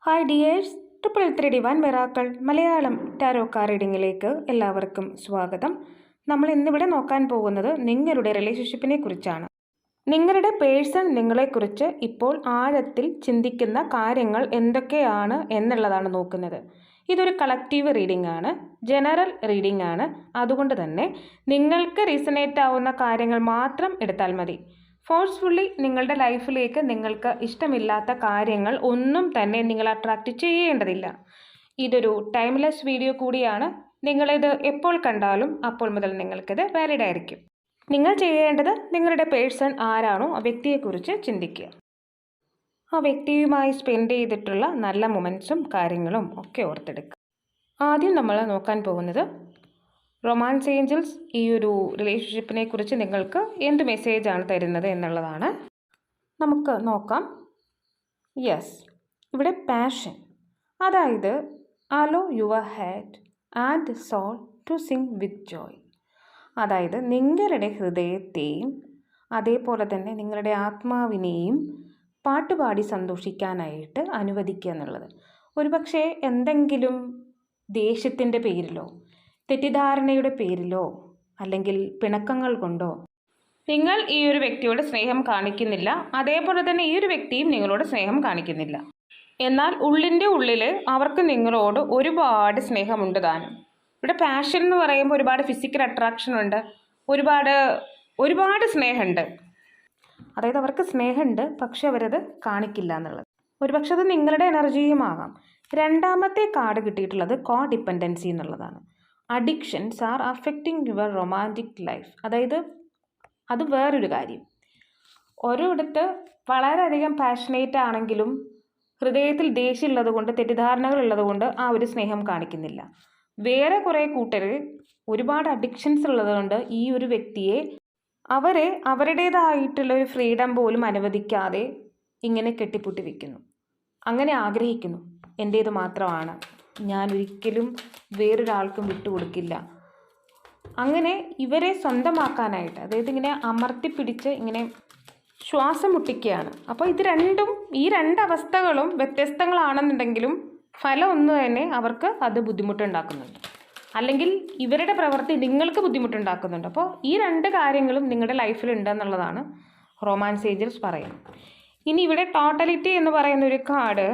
Hi dears, 331 miracle Malayalam tarot card റീഡിങ്ങിലേക്ക് എല്ലാവർക്കും സ്വാഗതം. നമ്മൾ ഇന്നിവിടെ നോക്കാൻ പോകുന്നത് നിങ്ങളുടെ റിലേഷൻഷിപ്പിനെ കുറിച്ചാണ്. നിങ്ങളുടെ പേഴ്സൺ നിങ്ങളെക്കുറിച്ച് ഇപ്പോൾ ആഴത്തിൽ ചിന്തിക്കുന്ന കാര്യങ്ങൾ എന്തൊക്കെയാണ് എന്നുള്ളതാണ് നോക്കുന്നത്. ഇതൊരു കളക്റ്റീവ് റീഡിംഗ് ആണ്, ജനറൽ റീഡിംഗ് ആണ്. അതുകൊണ്ട് തന്നെ നിങ്ങൾക്ക് റീസണേറ്റ് ആവുന്ന കാര്യങ്ങൾ മാത്രം എടുത്താൽ മതി. ഫോഴ്സ്ഫുള്ളി നിങ്ങളുടെ ലൈഫിലേക്ക് നിങ്ങൾക്ക് ഇഷ്ടമില്ലാത്ത കാര്യങ്ങൾ ഒന്നും തന്നെ നിങ്ങൾ അട്രാക്റ്റ് ചെയ്യേണ്ടതില്ല. ഇതൊരു ടൈംലെസ് വീഡിയോ കൂടിയാണ്. നിങ്ങളിത് എപ്പോൾ കണ്ടാലും അപ്പോൾ മുതൽ നിങ്ങൾക്കിത് വാലിഡ് ആയിരിക്കും. നിങ്ങൾ ചെയ്യേണ്ടത് നിങ്ങളുടെ പേഴ്സൺ ആരാണോ ആ വ്യക്തിയെക്കുറിച്ച് ചിന്തിക്കുക. ആ വ്യക്തിയുമായി സ്പെൻഡ് ചെയ്തിട്ടുള്ള നല്ല മൊമെൻറ്റ്സും കാര്യങ്ങളും ഒക്കെ ഓർത്തെടുക്കുക. ആദ്യം നമ്മൾ നോക്കാൻ പോകുന്നത് റൊമാൻസ് ഏഞ്ചൽസ് ഈ ഒരു റിലേഷൻഷിപ്പിനെ കുറിച്ച് നിങ്ങൾക്ക് എന്ത് മെസ്സേജാണ് തരുന്നത് എന്നുള്ളതാണ്. നമുക്ക് നോക്കാം. യെസ്, ഇവിടെ പാഷൻ, അതായത് allow your head and soul to sing with joy. അതായത് നിങ്ങളുടെ ഹൃദയത്തെയും അതേപോലെ തന്നെ നിങ്ങളുടെ ആത്മാവിനെയും പാട്ടുപാടി സന്തോഷിക്കാനായിട്ട് അനുവദിക്കുക എന്നുള്ളത്. ഒരുപക്ഷെ എന്തെങ്കിലും ദേഷ്യത്തിൻ്റെ പേരിലോ തെറ്റിദ്ധാരണയുടെ പേരിലോ അല്ലെങ്കിൽ പിണക്കങ്ങൾ കൊണ്ടോ നിങ്ങൾ ഈ ഒരു വ്യക്തിയോട് സ്നേഹം കാണിക്കുന്നില്ല. അതേപോലെ തന്നെ ഈ ഒരു വ്യക്തിയും നിങ്ങളോട് സ്നേഹം കാണിക്കുന്നില്ല. എന്നാൽ ഉള്ളിൻ്റെ ഉള്ളിൽ അവർക്ക് നിങ്ങളോട് ഒരുപാട് സ്നേഹമുണ്ട് താനും. ഇവിടെ പാഷൻ എന്ന് പറയുമ്പോൾ ഒരുപാട് ഫിസിക്കൽ അട്രാക്ഷൻ ഉണ്ട്, ഒരുപാട് സ്നേഹമുണ്ട്. അതായത് അവർക്ക് സ്നേഹമുണ്ട്, പക്ഷെ അവരത് കാണിക്കില്ല എന്നുള്ളത്. ഒരുപക്ഷെ അത് നിങ്ങളുടെ എനർജിയും ആകാം. രണ്ടാമത്തെ കാർഡ് കിട്ടിയിട്ടുള്ളത് കോ ഡിപ്പെൻഡൻസി എന്നുള്ളതാണ്. Addictions are affecting your romantic life. അതായത് അത് വേറൊരു കാര്യം. ഒരിടത്ത് വളരെയധികം പാഷനേറ്റ് ആണെങ്കിലും ഹൃദയത്തിൽ ദേഷ്യമുള്ളത് കൊണ്ട് തെറ്റിദ്ധാരണകൾ ഉള്ളത് കൊണ്ട് ആ ഒരു സ്നേഹം കാണിക്കുന്നില്ല. വേറെ കുറേ കൂട്ടർ ഒരുപാട് അഡിക്ഷൻസ് ഉള്ളതുകൊണ്ട് ഈ ഒരു വ്യക്തിയെ അവരുടേതായിട്ടുള്ള ഒരു ഫ്രീഡം പോലും അനുവദിക്കാതെ ഇങ്ങനെ കെട്ടിപ്പൂട്ടി വയ്ക്കുന്നു. അങ്ങനെ ആഗ്രഹിക്കുന്നു, എൻ്റേത് മാത്രമാണ്, ഞാൻ ഒരിക്കലും വേറൊരാൾക്കും വിട്ടുകൊടുക്കില്ല. അങ്ങനെ ഇവരെ സ്വന്തമാക്കാനായിട്ട്, അതായത് ഇങ്ങനെ അമർത്തിപ്പിടിച്ച് ഇങ്ങനെ ശ്വാസം മുട്ടിക്കുകയാണ്. അപ്പോൾ ഈ രണ്ടവസ്ഥകളും വ്യത്യസ്തങ്ങളാണെന്നുണ്ടെങ്കിലും ഫലം ഒന്ന് തന്നെ അവർക്ക് അത് ബുദ്ധിമുട്ടുണ്ടാക്കുന്നുണ്ട്, അല്ലെങ്കിൽ ഇവരുടെ പ്രവൃത്തി നിങ്ങൾക്ക് ബുദ്ധിമുട്ടുണ്ടാക്കുന്നുണ്ട്. അപ്പോൾ ഈ രണ്ട് കാര്യങ്ങളും നിങ്ങളുടെ ലൈഫിൽ ഉണ്ടെന്നുള്ളതാണ് റൊമാൻസ് ഏഞ്ചൽസ് പറയുന്നത്. ഇനി ഇവിടെ ടോട്ടലിറ്റി എന്ന് പറയുന്ന ഒരു കാർഡ്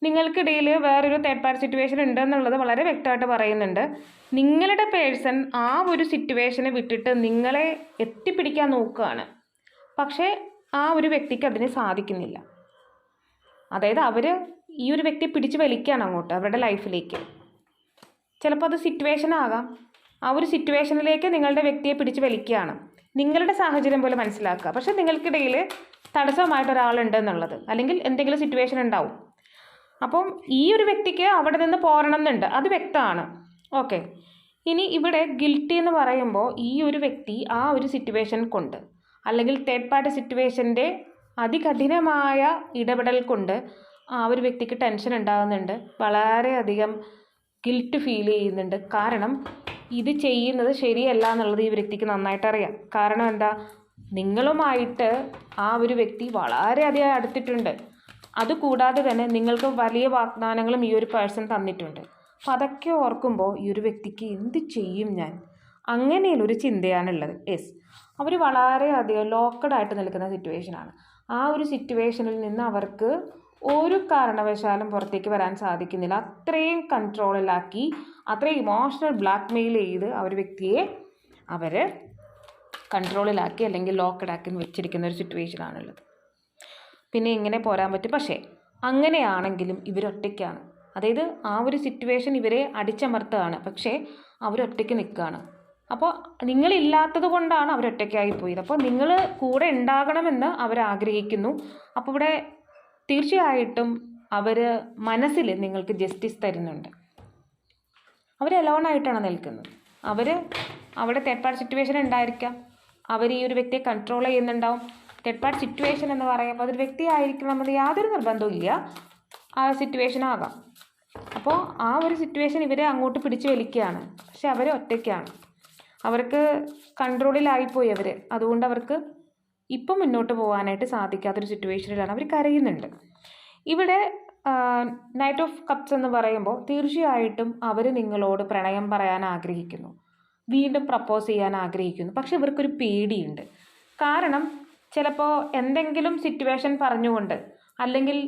നിങ്ങൾക്കിടയിൽ വേറൊരു തേർഡ് പാർട്ടി സിറ്റുവേഷൻ ഉണ്ടെന്നുള്ളത് വളരെ വ്യക്തമായിട്ട് പറയുന്നുണ്ട്. നിങ്ങളുടെ പേഴ്സൺ ആ ഒരു സിറ്റുവേഷനെ വിട്ടിട്ട് നിങ്ങളെ എത്തിപ്പിടിക്കാൻ നോക്കുകയാണ്, പക്ഷേ ആ ഒരു വ്യക്തിക്ക് അതിന് സാധിക്കുന്നില്ല. അതായത് അവർ ഈ ഒരു വ്യക്തിയെ പിടിച്ച് വലിക്കുകയാണ് അങ്ങോട്ട് അവരുടെ ലൈഫിലേക്ക്. ചിലപ്പോൾ അത് സിറ്റുവേഷൻ ആകാം. ആ ഒരു സിറ്റുവേഷനിലേക്ക് നിങ്ങളുടെ വ്യക്തിയെ പിടിച്ച് വലിക്കുകയാണ്. നിങ്ങളുടെ സാഹചര്യം പോലെ മനസ്സിലാക്കുക, പക്ഷേ നിങ്ങൾക്കിടയിൽ തടസ്സമായിട്ട് ഒരാളുണ്ട് എന്നുള്ളത്, അല്ലെങ്കിൽ എന്തെങ്കിലും സിറ്റുവേഷൻ ഉണ്ടാവും. അപ്പം ഈ ഒരു വ്യക്തിക്ക് അവിടെ നിന്ന് പോരണം എന്നുണ്ട്, അത് വ്യക്തമാണ്. ഓക്കെ, ഇനി ഇവിടെ ഗിൽറ്റി എന്ന് പറയുമ്പോൾ ഈ ഒരു വ്യക്തി ആ ഒരു സിറ്റുവേഷൻ കൊണ്ട്, അല്ലെങ്കിൽ തേർഡ് പാർട്ടി സിറ്റുവേഷൻ്റെ അതികഠിനമായ ഇടപെടൽ കൊണ്ട് ആ ഒരു വ്യക്തിക്ക് ടെൻഷൻ ഉണ്ടാകുന്നുണ്ട്, വളരെയധികം ഗിൽറ്റ് ഫീൽ ചെയ്യുന്നുണ്ട്. കാരണം ഇത് ചെയ്യുന്നത് ശരിയല്ല എന്നുള്ളത് ഈ വ്യക്തിക്ക് നന്നായിട്ട് അറിയാം. കാരണം എന്താ, നിങ്ങളുമായിട്ട് ആ ഒരു വ്യക്തി വളരെയധികം അടുത്തിട്ടുണ്ട്. അതുകൂടാതെ തന്നെ നിങ്ങൾക്ക് വലിയ വാഗ്ദാനങ്ങളും ഈ ഒരു പേഴ്സൺ തന്നിട്ടുണ്ട്. അപ്പം അതൊക്കെ ഓർക്കുമ്പോൾ ഈ ഒരു വ്യക്തിക്ക് എന്ത് ചെയ്യും ഞാൻ, അങ്ങനെയുള്ളൊരു ചിന്തയാണുള്ളത്. യെസ്, അവർ വളരെയധികം ലോക്കഡായിട്ട് നിൽക്കുന്ന സിറ്റുവേഷനാണ്. ആ ഒരു സിറ്റുവേഷനിൽ നിന്ന് അവർക്ക് ഒരു കാരണവശാലും പുറത്തേക്ക് വരാൻ സാധിക്കുന്നില്ല. അത്രയും കൺട്രോളിലാക്കി, അത്രയും ഇമോഷണൽ ബ്ലാക്ക് മെയിൽ ചെയ്ത് ആ ഒരു വ്യക്തിയെ അവർ കൺട്രോളിലാക്കി അല്ലെങ്കിൽ ലോക്കഡാക്കി വെച്ചിരിക്കുന്ന ഒരു സിറ്റുവേഷനാണുള്ളത്. പിന്നെ എങ്ങനെ പോരാൻ പറ്റും? പക്ഷേ അങ്ങനെയാണെങ്കിലും ഇവരൊറ്റയ്ക്കാണ്. അതായത് ആ ഒരു സിറ്റുവേഷൻ ഇവരെ അടിച്ചമർത്തുകയാണ്, പക്ഷേ അവരൊറ്റയ്ക്ക് നിൽക്കുകയാണ്. അപ്പോൾ നിങ്ങളില്ലാത്തത് കൊണ്ടാണ് അവരൊറ്റയ്ക്കായി പോയത്. അപ്പോൾ നിങ്ങൾ കൂടെ ഉണ്ടാകണമെന്ന് അവരാഗ്രഹിക്കുന്നു. അപ്പോൾ ഇവിടെ തീർച്ചയായിട്ടും അവർ മനസ്സിൽ നിങ്ങൾക്ക് ജസ്റ്റിസ് തരുന്നുണ്ട്. അവർ അലോണായിട്ടാണ് നിൽക്കുന്നത്. അവിടെ തേർഡ് പാർട്ടി സിറ്റുവേഷൻ ഉണ്ടായിരിക്കാം, അവർ ഈ ഒരു വ്യക്തിയെ കൺട്രോൾ ചെയ്യുന്നുണ്ടാവും. തേർഡ് പാർട്ടി സിറ്റുവേഷൻ എന്ന് പറയുമ്പോൾ അതൊരു വ്യക്തി ആയിരിക്കണമെന്ന് യാതൊരു നിർബന്ധവും ഇല്ല, ആ സിറ്റുവേഷൻ ആകാം. അപ്പോൾ ആ ഒരു സിറ്റുവേഷൻ ഇവരെ അങ്ങോട്ട് പിടിച്ച് വലിക്കുകയാണ്, പക്ഷെ അവർ ഒറ്റയ്ക്കാണ്. അവർക്ക് കൺട്രോളിലായിപ്പോയി അവർ. അതുകൊണ്ട് അവർക്ക് ഇപ്പം മുന്നോട്ട് പോകാനായിട്ട് സാധിക്കാത്തൊരു സിറ്റുവേഷനിലാണ് അവർ കരയുന്നുണ്ട്. ഇവിടെ നൈറ്റ് ഓഫ് കപ്സ് എന്ന് പറയുമ്പോൾ തീർച്ചയായിട്ടും അവർ നിങ്ങളോട് പ്രണയം പറയാൻ ആഗ്രഹിക്കുന്നു, വീണ്ടും പ്രപ്പോസ് ചെയ്യാൻ ആഗ്രഹിക്കുന്നു. പക്ഷെ ഇവർക്കൊരു പേടിയുണ്ട്. കാരണം ചിലപ്പോൾ എന്തെങ്കിലും സിറ്റുവേഷൻ പറഞ്ഞുകൊണ്ട് അല്ലെങ്കിൽ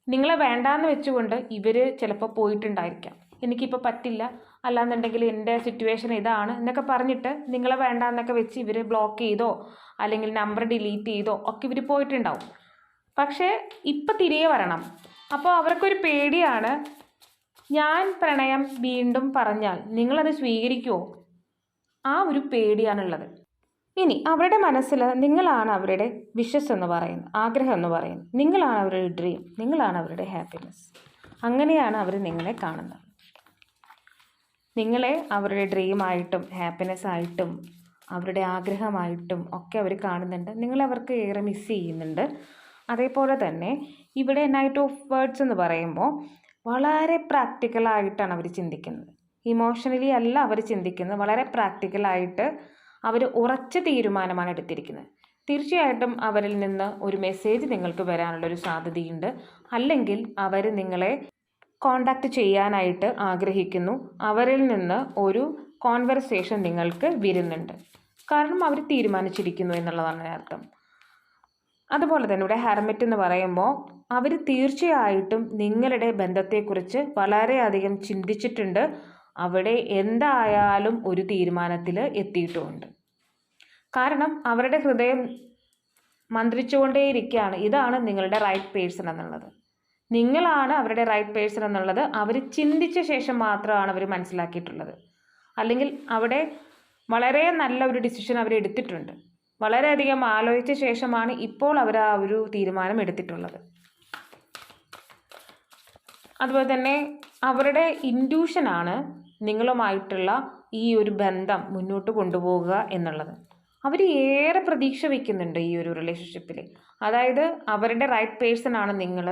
നിങ്ങളെ വേണ്ടാന്ന് വെച്ചുകൊണ്ട് ഇവർ ചിലപ്പോൾ പോയിട്ടുണ്ടായിരിക്കാം. എനിക്കിപ്പോൾ പറ്റില്ല, അല്ലാന്നുണ്ടെങ്കിൽ എൻ്റെ സിറ്റുവേഷൻ ഇതാണ് എന്നൊക്കെ പറഞ്ഞിട്ട് നിങ്ങളെ വേണ്ടാന്നൊക്കെ വെച്ച് ഇവർ ബ്ലോക്ക് ചെയ്തോ അല്ലെങ്കിൽ നമ്പർ ഡിലീറ്റ് ചെയ്തോ ഒക്കെ ഇവർ പോയിട്ടുണ്ടാവും. പക്ഷേ ഇപ്പം തിരികെ വരണം. അപ്പോൾ അവർക്കൊരു പേടിയാണ്, ഞാൻ പ്രണയം വീണ്ടും പറഞ്ഞാൽ നിങ്ങളത് സ്വീകരിക്കുമോ? ആ ഒരു പേടിയാണുള്ളത്. ഇനി അവരുടെ മനസ്സിൽ നിങ്ങളാണ് അവരുടെ വിഷസ് എന്ന് പറയുന്നത്, ആഗ്രഹം എന്ന് പറയുന്നത്. നിങ്ങളാണ് അവരുടെ ഡ്രീം, നിങ്ങളാണ് അവരുടെ ഹാപ്പിനെസ്. അങ്ങനെയാണ് അവർ നിങ്ങളെ കാണുന്നത്. നിങ്ങളെ അവരുടെ ഡ്രീമായിട്ടും ഹാപ്പിനെസ് ആയിട്ടും അവരുടെ ആഗ്രഹമായിട്ടും ഒക്കെ അവർ കാണുന്നുണ്ട്. നിങ്ങളവർക്ക് ഏറെ മിസ് ചെയ്യുന്നുണ്ട്. അതേപോലെ തന്നെ ഇവിടെ നൈറ്റ് ഓഫ് വേർഡ്സ് എന്ന് പറയുമ്പോൾ വളരെ പ്രാക്ടിക്കലായിട്ടാണ് അവർ ചിന്തിക്കുന്നത്. ഇമോഷണലി അല്ല അവർ ചിന്തിക്കുന്നത്, വളരെ പ്രാക്ടിക്കലായിട്ട് അവർ ഉറച്ച തീരുമാനമാണ് എടുത്തിരിക്കുന്നത്. തീർച്ചയായിട്ടും അവരിൽ നിന്ന് ഒരു മെസ്സേജ് നിങ്ങൾക്ക് വരാനുള്ളൊരു സാധ്യതയുണ്ട്. അല്ലെങ്കിൽ അവർ നിങ്ങളെ കോണ്ടാക്റ്റ് ചെയ്യാനായിട്ട് ആഗ്രഹിക്കുന്നു. അവരിൽ നിന്ന് ഒരു കോൺവെർസേഷൻ നിങ്ങൾക്ക് വരുന്നുണ്ട്. കാരണം അവർ തീരുമാനിച്ചിരിക്കുന്നു എന്നുള്ളതാണ് അർത്ഥം. അതുപോലെ തന്നെ ഇവിടെ ഹെർമിറ്റ് എന്ന് പറയുമ്പോൾ അവർ തീർച്ചയായിട്ടും നിങ്ങളുടെ ബന്ധത്തെക്കുറിച്ച് വളരെയധികം ചിന്തിച്ചിട്ടുണ്ട്. അവിടെ എന്തായാലും ഒരു തീരുമാനത്തിൽ എത്തിയിട്ടുമുണ്ട്. കാരണം അവരുടെ ഹൃദയം മന്ത്രിച്ചുകൊണ്ടേയിരിക്കുകയാണ്, ഇതാണ് നിങ്ങളുടെ റൈറ്റ് പേഴ്സൺ എന്നുള്ളത്. നിങ്ങളാണ് അവരുടെ റൈറ്റ് പേഴ്സൺ എന്നുള്ളത് അവർ ചിന്തിച്ച ശേഷം മാത്രമാണ് അവർ മനസ്സിലാക്കിയിട്ടുള്ളത്. അല്ലെങ്കിൽ അവിടെ വളരെ നല്ല ഒരു ഡിസിഷൻ അവർ എടുത്തിട്ടുണ്ട്. വളരെയധികം ആലോചിച്ച ശേഷമാണ് ഇപ്പോൾ അവർ ആ ഒരു തീരുമാനം എടുത്തിട്ടുള്ളത്. അതുപോലെ തന്നെ അവരുടെ ഇൻറ്റ്യൂഷനാണ് നിങ്ങളുമായിട്ടുള്ള ഈ ഒരു ബന്ധം മുന്നോട്ട് കൊണ്ടുപോകുക എന്നുള്ളത്. അവർ ഏറെ പ്രതീക്ഷ വയ്ക്കുന്നുണ്ട് ഈ ഒരു റിലേഷൻഷിപ്പിൽ. അതായത് അവരുടെ റൈറ്റ് പേഴ്സൺ ആണ് നിങ്ങൾ,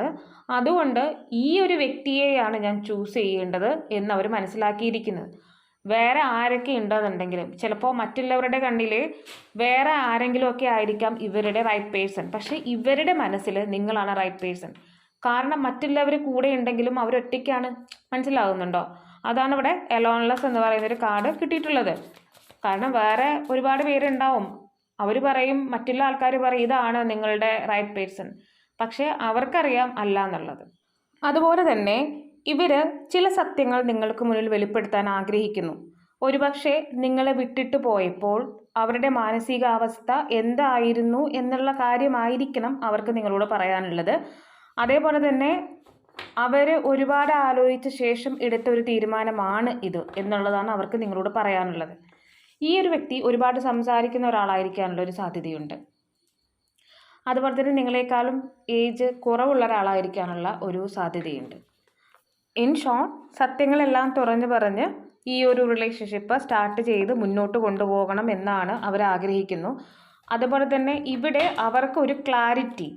അതുകൊണ്ട് ഈ ഒരു വ്യക്തിയെയാണ് ഞാൻ ചൂസ് ചെയ്യേണ്ടത് എന്നവർ മനസ്സിലാക്കിയിരിക്കുന്നത്. വേറെ ആരൊക്കെ ഉണ്ടെന്നുണ്ടെങ്കിലും ചിലപ്പോൾ മറ്റുള്ളവരുടെ കണ്ണിൽ വേറെ ആരെങ്കിലുമൊക്കെ ആയിരിക്കാം ഇവരുടെ റൈറ്റ് പേഴ്സൺ. പക്ഷേ ഇവരുടെ മനസ്സിൽ നിങ്ങളാണ് റൈറ്റ് പേഴ്സൺ. കാരണം മറ്റുള്ളവർ കൂടെ ഉണ്ടെങ്കിലും അവരൊറ്റയ്ക്കാണ്. മനസ്സിലാകുന്നുണ്ടോ? അതാണ് ഇവിടെ എലോൺലെസ് എന്ന് പറയുന്നൊരു കാർഡ് കിട്ടിയിട്ടുള്ളത്. കാരണം വേറെ ഒരുപാട് പേരുണ്ടാവും, അവർ പറയും, മറ്റുള്ള ആൾക്കാർ പറയും ഇതാണ് നിങ്ങളുടെ റൈറ്റ് പേഴ്സൺ. പക്ഷേ അവർക്കറിയാം അല്ല എന്നുള്ളത്. അതുപോലെ തന്നെ ഇവർ ചില സത്യങ്ങൾ നിങ്ങൾക്ക് മുന്നിൽ വെളിപ്പെടുത്താൻ ആഗ്രഹിക്കുന്നു. ഒരുപക്ഷെ നിങ്ങളെ വിട്ടിട്ട് പോയപ്പോൾ അവരുടെ മാനസികാവസ്ഥ എന്തായിരുന്നു എന്നുള്ള കാര്യമായിരിക്കണം അവർക്ക് നിങ്ങളോട് പറയാനുള്ളത്. അതേപോലെ തന്നെ അവർ ഒരുപാട് ആലോചിച്ച ശേഷം എടുത്ത ഒരു തീരുമാനമാണ് ഇത് എന്നുള്ളതാണ് അവർക്ക് നിങ്ങളോട് പറയാനുള്ളത്. ഈ ഒരു വ്യക്തി ഒരുപാട് സംസാരിക്കുന്ന ഒരാളായിരിക്കാനുള്ള ഒരു സാധ്യതയുണ്ട്. അതുപോലെ തന്നെ നിങ്ങളെക്കാളും ഏജ് കുറവുള്ള ഒരാളായിരിക്കാനുള്ള ഒരു സാധ്യതയുണ്ട്. ഇൻ ഷോർട്ട്, സത്യങ്ങളെല്ലാം തുറന്നു പറഞ്ഞ് ഈ ഒരു റിലേഷൻഷിപ്പ് സ്റ്റാർട്ട് ചെയ്ത് മുന്നോട്ട് കൊണ്ടുപോകണം എന്നാണ് അവർ ആഗ്രഹിക്കുന്നു. അതുപോലെ തന്നെ ഇവിടെ അവർക്ക് ഒരു ക്ലാരിറ്റി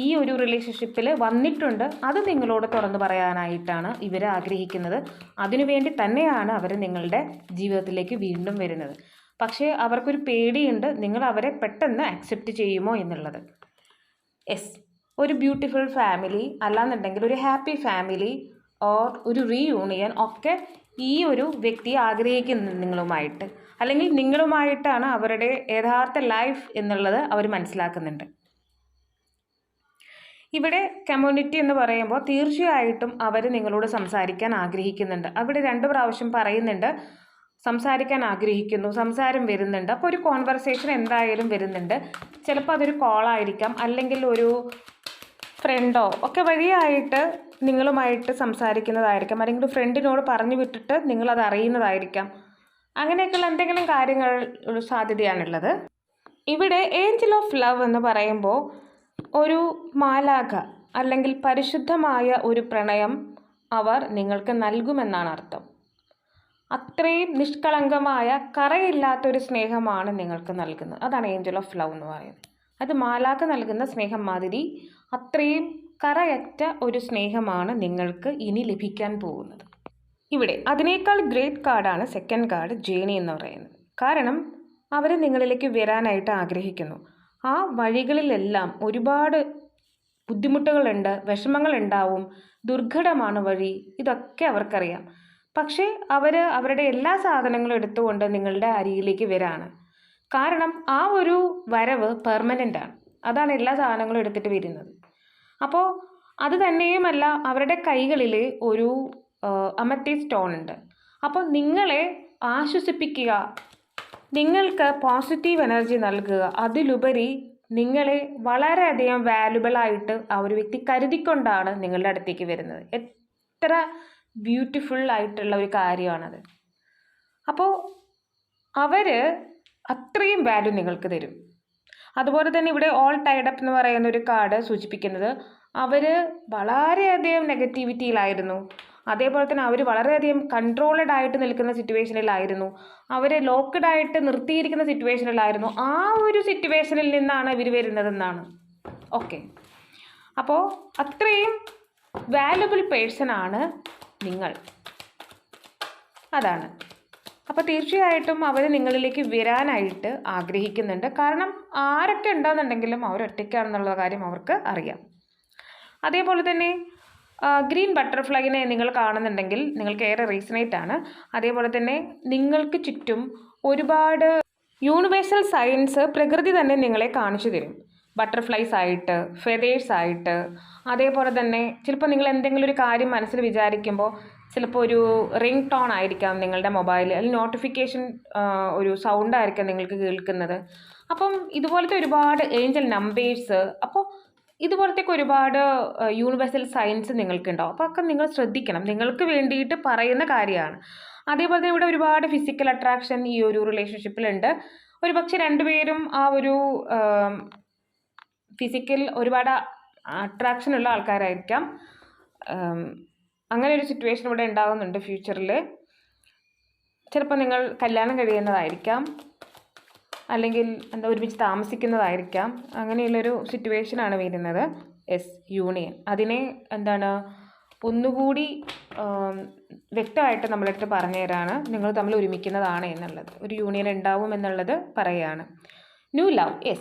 ഈ ഒരു റിലേഷൻഷിപ്പിൽ വന്നിട്ടുണ്ട്. അത് നിങ്ങളോട് തുറന്നു പറയാനായിട്ടാണ് ഇവർ ആഗ്രഹിക്കുന്നത്. അതിനുവേണ്ടി തന്നെയാണ് അവർ നിങ്ങളുടെ ജീവിതത്തിലേക്ക് വീണ്ടും വരുന്നത്. പക്ഷേ അവർക്കൊരു പേടിയുണ്ട്, നിങ്ങൾ അവരെ പെട്ടെന്ന് അക്സെപ്റ്റ് ചെയ്യുമോ എന്നുള്ളത്. ഒരു ബ്യൂട്ടിഫുൾ ഫാമിലി, അല്ലാന്നുണ്ടെങ്കിൽ ഒരു ഹാപ്പി ഫാമിലി ഓർ ഒരു റീയൂണിയൻ ഒക്കെ ഈ ഒരു വ്യക്തി ആഗ്രഹിക്കുന്നു നിങ്ങളുമായിട്ട്. അല്ലെങ്കിൽ നിങ്ങളുമായിട്ടാണ് അവരുടെ യഥാർത്ഥ ലൈഫ് എന്നുള്ളത് അവർ മനസ്സിലാക്കുന്നുണ്ട്. ഇവിടെ കമ്മ്യൂണിറ്റി എന്ന് പറയുമ്പോൾ തീർച്ചയായിട്ടും അവർ നിങ്ങളോട് സംസാരിക്കാൻ ആഗ്രഹിക്കുന്നുണ്ട്. അവിടെ 2 പ്രാവശ്യം പറയുന്നുണ്ട് സംസാരിക്കാൻ ആഗ്രഹിക്കുന്നു, സംസാരം വരുന്നുണ്ട്. അപ്പോൾ ഒരു കോൺവെർസേഷൻ എന്തായാലും വരുന്നുണ്ട്. ചിലപ്പോൾ അതൊരു കോളായിരിക്കാം, അല്ലെങ്കിൽ ഒരു ഫ്രണ്ടോ ഒക്കെ വഴിയായിട്ട് നിങ്ങളുമായിട്ട് സംസാരിക്കുന്നതായിരിക്കാം, അല്ലെങ്കിൽ ഫ്രണ്ടിനോട് പറഞ്ഞു വിട്ടിട്ട് നിങ്ങളത് അറിയുന്നതായിരിക്കാം. അങ്ങനെയൊക്കെയുള്ള എന്തെങ്കിലും കാര്യങ്ങൾ സാധ്യതയാണുള്ളത്. ഇവിടെ ഏഞ്ചൽ ഓഫ് ലവ് എന്ന് പറയുമ്പോൾ ഒരു മാലാഖ അല്ലെങ്കിൽ പരിശുദ്ധമായ ഒരു പ്രണയം അവർ നിങ്ങൾക്ക് നൽകുമെന്നാണ് അർത്ഥം. അത്രയും നിഷ്കളങ്കമായ കറയില്ലാത്തൊരു സ്നേഹമാണ് നിങ്ങൾക്ക് നൽകുന്നത്. അതാണ് ഏഞ്ചൽ ഓഫ് ലവ് എന്ന് പറയുന്നത്. അത് മാലാഖ നൽകുന്ന സ്നേഹം മാതിരി അത്രയും കറയറ്റ ഒരു സ്നേഹമാണ് നിങ്ങൾക്ക് ഇനി ലഭിക്കാൻ പോകുന്നത്. ഇവിടെ അതിനേക്കാൾ ഗ്രേറ്റ് കാർഡാണ് സെക്കൻഡ് കാർഡ്, ജേണി എന്ന് പറയുന്നത്. കാരണം അവർ നിങ്ങളിലേക്ക് വരാനായിട്ട് ആഗ്രഹിക്കുന്നു. ആ വഴികളിലെല്ലാം ഒരുപാട് ബുദ്ധിമുട്ടുകളുണ്ട്, വിഷമങ്ങളുണ്ടാവും, ദുർഘടമാണ് വഴി, ഇതൊക്കെ അവർക്കറിയാം. പക്ഷേ അവരുടെ എല്ലാ സാധനങ്ങളും എടുത്തുകൊണ്ട് നിങ്ങളുടെ അരികിലേക്ക് വരാണ്. കാരണം ആ ഒരു വരവ് പെർമനൻ്റ് ആണ്. അതാണ് എല്ലാ സാധനങ്ങളും എടുത്തിട്ട് വരുന്നത്. അപ്പോൾ അത് തന്നെയുമല്ല, അവരുടെ കൈകളിൽ ഒരു അമത്തി സ്റ്റോൺ ഉണ്ട്. അപ്പോൾ നിങ്ങളെ ആശ്വസിപ്പിക്കുക, നിങ്ങൾക്ക് പോസിറ്റീവ് എനർജി നൽകുക, അതിലുപരി നിങ്ങളെ വളരെയധികം വാല്യുബിളായിട്ട് ആ ഒരു വ്യക്തി കരുതിക്കൊണ്ടാണ് നിങ്ങളുടെ അടുത്തേക്ക് വരുന്നത്. എത്ര ബ്യൂട്ടിഫുൾ ആയിട്ടുള്ള ഒരു കാര്യമാണത്. അപ്പോൾ അവർ അത്രയും വാല്യൂ നിങ്ങൾക്ക് തരും. അതുപോലെ തന്നെ ഇവിടെ ഓൾ ടൈഡ് അപ്പ് എന്ന് പറയുന്ന ഒരു കാർഡ് സൂചിപ്പിക്കുന്നത് അവർ വളരെയധികം നെഗറ്റിവിറ്റിയിലായിരുന്നു. അതേപോലെ തന്നെ അവർ വളരെയധികം കൺട്രോൾഡ് ആയിട്ട് നിൽക്കുന്ന സിറ്റുവേഷനിലായിരുന്നു. അവരെ ലോക്ക്ഡ് ആയിട്ട് നിർത്തിയിരിക്കുന്ന സിറ്റുവേഷനിലായിരുന്നു. ആ ഒരു സിറ്റുവേഷനിൽ നിന്നാണ് ഇവർ വരുന്നതെന്നാണ്. ഓക്കെ, അപ്പോൾ അത്രയും വാല്യുബിൾ പേഴ്സണാണ് നിങ്ങൾ. അതാണ്. അപ്പോൾ തീർച്ചയായിട്ടും അവർ നിങ്ങളിലേക്ക് വരാനായിട്ട് ആഗ്രഹിക്കുന്നുണ്ട്. കാരണം ആരൊക്കെ ഉണ്ടെന്നുണ്ടെങ്കിലും അവർ ഒറ്റയ്ക്കാണെന്നുള്ള കാര്യം അവർക്ക് അറിയാം. അതേപോലെ തന്നെ ഗ്രീൻ ബട്ടർഫ്ലൈനെ നിങ്ങൾ കാണുന്നുണ്ടെങ്കിൽ നിങ്ങൾക്ക് ഏറെ റീസണേറ്റ് ആണ്. അതേപോലെ തന്നെ നിങ്ങൾക്ക് ചുറ്റും ഒരുപാട് യൂണിവേഴ്സൽ സയൻസ് പ്രകൃതി തന്നെ നിങ്ങളെ കാണിച്ചു തരും. ബട്ടർഫ്ലൈസ് ആയിട്ട്, ഫെതേഴ്സ് ആയിട്ട്, അതേപോലെ തന്നെ ചിലപ്പോൾ നിങ്ങൾ എന്തെങ്കിലും ഒരു കാര്യം മനസ്സിൽ വിചാരിക്കുമ്പോൾ ചിലപ്പോൾ ഒരു റിംഗ് ടോൺ ആയിരിക്കാം നിങ്ങളുടെ മൊബൈലിൽ, അല്ലെങ്കിൽ നോട്ടിഫിക്കേഷൻ ഒരു സൗണ്ട് ആയിരിക്കാം നിങ്ങൾക്ക് കേൾക്കുന്നത്. അപ്പം ഇതുപോലത്തെ ഒരുപാട് ഏഞ്ചൽ നമ്പേഴ്സ്, അപ്പോൾ ഇതുപോലത്തേക്ക് ഒരുപാട് യൂണിവേഴ്സൽ സയൻസ് നിങ്ങൾക്കുണ്ടാവും. അപ്പോൾ ഒക്കെ നിങ്ങൾ ശ്രദ്ധിക്കണം, നിങ്ങൾക്ക് വേണ്ടിയിട്ട് പറയുന്ന കാര്യമാണ്. അതേപോലെ തന്നെ ഇവിടെ ഒരുപാട് ഫിസിക്കൽ അട്രാക്ഷൻ ഈ ഒരു റിലേഷൻഷിപ്പിലുണ്ട്. ഒരുപക്ഷെ രണ്ടുപേരും ആ ഒരു ഫിസിക്കൽ ഒരുപാട് അട്രാക്ഷൻ ഉള്ള ആൾക്കാരായിരിക്കാം. അങ്ങനെ ഒരു സിറ്റുവേഷൻ ഇവിടെ ഉണ്ടാകുന്നുണ്ട് ഫ്യൂച്ചറിൽ. ചിലപ്പോൾ നിങ്ങൾ കല്യാണം കഴിയുന്നതായിരിക്കാം, അല്ലെങ്കിൽ ഒരുമിച്ച് താമസിക്കുന്നതായിരിക്കാം. അങ്ങനെയുള്ളൊരു സിറ്റുവേഷനാണ് വരുന്നത്. യൂണിയൻ. അതിനെ ഒന്നുകൂടി വ്യക്തമായിട്ട് നമ്മളടുത്ത് പറഞ്ഞു തരാണ്, നിങ്ങൾ തമ്മിൽ ഒരുമിക്കുന്നതാണ് എന്നുള്ളത്, ഒരു യൂണിയൻ ഉണ്ടാവും എന്നുള്ളത് പറയുകയാണ്. New love.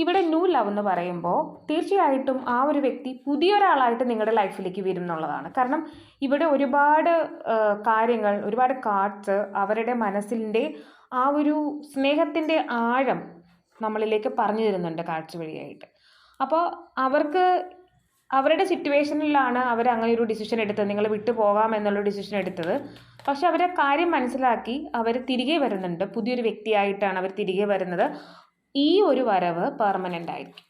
ഇവിടെ ന്യൂ ലവ് എന്ന് പറയുമ്പോൾ തീർച്ചയായിട്ടും ആ ഒരു വ്യക്തി പുതിയൊരാളായിട്ട് നിങ്ങളുടെ ലൈഫിലേക്ക് വരും എന്നുള്ളതാണ്. കാരണം ഇവിടെ ഒരുപാട് കാര്യങ്ങൾ, ഒരുപാട് കാർഡ്സ് അവരുടെ മനസ്സിൻ്റെ ആ ഒരു സ്നേഹത്തിൻ്റെ ആഴം നമ്മളിലേക്ക് പറഞ്ഞു തരുന്നുണ്ട് കാർഡ്സ് വഴിയായിട്ട്. അപ്പോൾ അവരുടെ സിറ്റുവേഷനിലാണ് അവർ അങ്ങനെ ഒരു ഡിസിഷൻ എടുത്തത്, നിങ്ങൾ വിട്ടു പോകാം എന്നുള്ള ഡിസിഷൻ എടുത്തത്. പക്ഷെ അവരെ കാര്യം മനസ്സിലാക്കി അവർ തിരികെ വരുന്നുണ്ട്. പുതിയൊരു വ്യക്തിയായിട്ടാണ് അവർ തിരികെ വരുന്നത്. ഈ ഒരു വരവ് പെർമനൻ്റ് ആയിരിക്കും.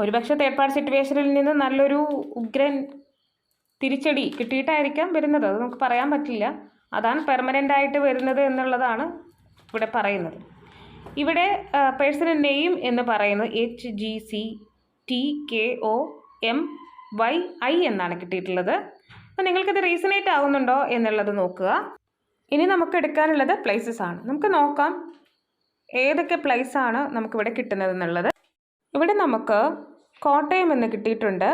ഒരുപക്ഷെ തേർഡ് പാർട്ടി സിറ്റുവേഷനിൽ നിന്ന് നല്ലൊരു ഉഗ്രൻ തിരിച്ചടി കിട്ടിയിട്ടായിരിക്കാം വരുന്നത്. അത് നമുക്ക് പറയാൻ പറ്റില്ല. അതാണ് പെർമനൻ്റ് ആയിട്ട് വരുന്നത് എന്നുള്ളതാണ് ഇവിടെ പറയുന്നത്. ഇവിടെ പേഴ്സണൽ നെയിം എന്ന് പറയുന്നത് HGCTKOMYI എന്നാണ് കിട്ടിയിട്ടുള്ളത്. അപ്പോൾ നിങ്ങൾക്കത് റീസണേറ്റ് ആവുന്നുണ്ടോ എന്നുള്ളത് നോക്കുക. ഇനി നമുക്ക് എടുക്കാനുള്ളത് പ്ലേസസ് ആണ്. നമുക്ക് നോക്കാം ഏതൊക്കെ പ്ലേസാണ് നമുക്കിവിടെ കിട്ടുന്നത് എന്നുള്ളത്. ഇവിടെ നമുക്ക് കോട്ടയം എന്ന് കിട്ടിയിട്ടുണ്ട്,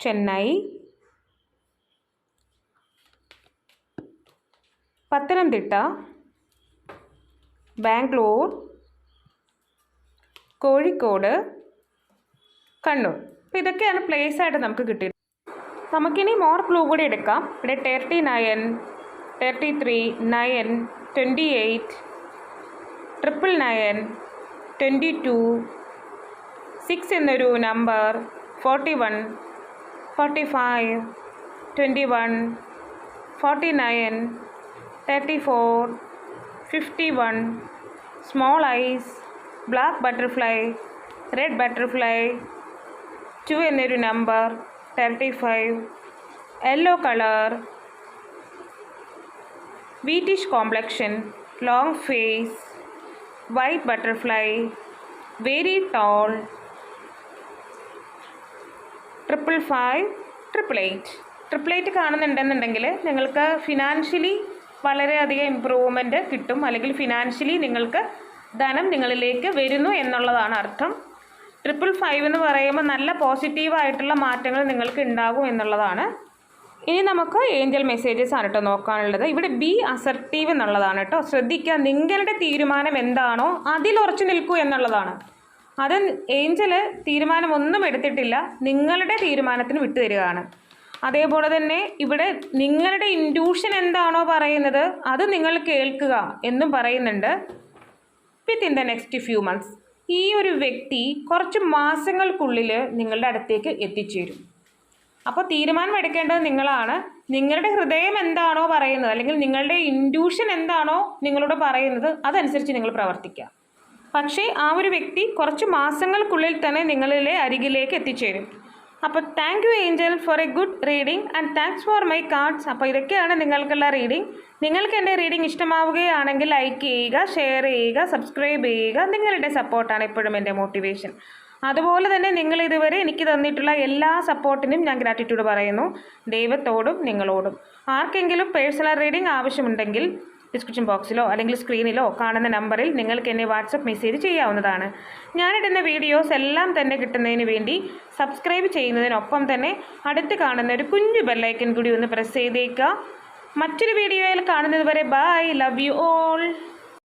ചെന്നൈ, പത്തനംതിട്ട, ബാംഗ്ലൂർ, കോഴിക്കോട്, കണ്ണൂർ. അപ്പോൾ ഇതൊക്കെയാണ് പ്ലേസായിട്ട് നമുക്ക് കിട്ടിയത്. നമുക്കിനി മോർ ക്ലൂ കൂടി എടുക്കാം. ഇവിടെ 39, 33, 9, 28, 999, 22, 6 എന്നൊരു number, 41, 45, 21, 49, 34, 51, small eyes, black butterfly, red butterfly, 2 എന്നൊരു number, 35, yellow color, wheatish complexion, long face, white butterfly, very tall, 555, 888 കാണുന്നുണ്ടെന്നുണ്ടെങ്കിൽ നിങ്ങൾക്ക് ഫിനാൻഷ്യലി വളരെയധികം ഇമ്പ്രൂവ്മെൻറ്റ് കിട്ടും, അല്ലെങ്കിൽ ഫിനാൻഷ്യലി നിങ്ങൾക്ക് ധനം നിങ്ങളിലേക്ക് വരുന്നു എന്നുള്ളതാണ് അർത്ഥം. 555 എന്ന് പറയുമ്പോൾ നല്ല പോസിറ്റീവായിട്ടുള്ള മാറ്റങ്ങൾ നിങ്ങൾക്ക് ഉണ്ടാകും എന്നുള്ളതാണ്. ഇനി നമുക്ക് ഏഞ്ചൽ മെസ്സേജസ് ആണ് കേട്ടോ നോക്കാനുള്ളത്. ഇവിടെ ബി അസർട്ടീവ് എന്നുള്ളതാണ് കേട്ടോ. ശ്രദ്ധിക്കുക, നിങ്ങളുടെ തീരുമാനം എന്താണോ അതിൽ ഉറച്ചു നിൽക്കൂ എന്നുള്ളതാണ്. അത് ഏഞ്ചൽ തീരുമാനമൊന്നും എടുത്തിട്ടില്ല, നിങ്ങളുടെ തീരുമാനത്തിന് വിട്ടുതരികയാണ്. അതേപോലെ തന്നെ ഇവിടെ നിങ്ങളുടെ ഇൻറ്റ്യൂഷൻ എന്താണോ പറയുന്നത് അത് നിങ്ങൾ കേൾക്കുക എന്നും പറയുന്നുണ്ട്. Within the next few months ഈ ഒരു വ്യക്തി കുറച്ച് മാസങ്ങൾക്കുള്ളിൽ നിങ്ങളുടെ അടുത്തേക്ക് എത്തിച്ചേരും. അപ്പോൾ തീരുമാനം എടുക്കേണ്ടത് നിങ്ങളാണ്. നിങ്ങളുടെ ഹൃദയം എന്താണോ പറയുന്നത്, അല്ലെങ്കിൽ നിങ്ങളുടെ ഇൻറ്റ്യൂഷൻ എന്താണോ നിങ്ങളോട് പറയുന്നത് അതനുസരിച്ച് നിങ്ങൾ പ്രവർത്തിക്കുക. പക്ഷേ ആ ഒരു വ്യക്തി കുറച്ച് മാസങ്ങൾക്കുള്ളിൽ തന്നെ നിങ്ങളിലെ അരികിലേക്ക് എത്തിച്ചേരും. അപ്പോൾ thank you Angel four A good reading and thanks for my cards. അപ്പോൾ ഇതൊക്കെയാണ് നിങ്ങൾക്കുള്ള റീഡിംഗ്. നിങ്ങൾക്ക് എൻ്റെ റീഡിംഗ് ഇഷ്ടമാവുകയാണെങ്കിൽ ലൈക്ക് ചെയ്യുക, ഷെയർ ചെയ്യുക, സബ്സ്ക്രൈബ് ചെയ്യുക. നിങ്ങളുടെ സപ്പോർട്ടാണ് എപ്പോഴും എൻ്റെ മോട്ടിവേഷൻ. അതുപോലെ തന്നെ നിങ്ങൾ ഇതുവരെ എനിക്ക് തന്നിട്ടുള്ള എല്ലാ സപ്പോർട്ടിനും ഞാൻ ഗ്രാറ്റിറ്റ്യൂഡ് പറയുന്നു, ദൈവത്തോടും നിങ്ങളോടും. ആർക്കെങ്കിലും പേഴ്സണൽ റീഡിംഗ് ആവശ്യമുണ്ടെങ്കിൽ ഡിസ്ക്രിപ്ഷൻ ബോക്സിലോ അല്ലെങ്കിൽ സ്ക്രീനിലോ കാണുന്ന നമ്പറിൽ നിങ്ങൾക്ക് എന്നെ വാട്സപ്പ് മെസ്സേജ് ചെയ്യാവുന്നതാണ്. ഞാനിടുന്ന വീഡിയോസ് എല്ലാം തന്നെ കിട്ടുന്നതിന് വേണ്ടി സബ്സ്ക്രൈബ് ചെയ്യുന്നതിനൊപ്പം തന്നെ അടുത്ത് കാണുന്ന ഒരു കുഞ്ഞു ബെല്ലൈക്കൻ കൂടി ഒന്ന് പ്രസ് ചെയ്തേക്കുക. മറ്റൊരു വീഡിയോയിൽ കാണുന്നത് വരെ ബൈ, ലവ് യു ഓൾ.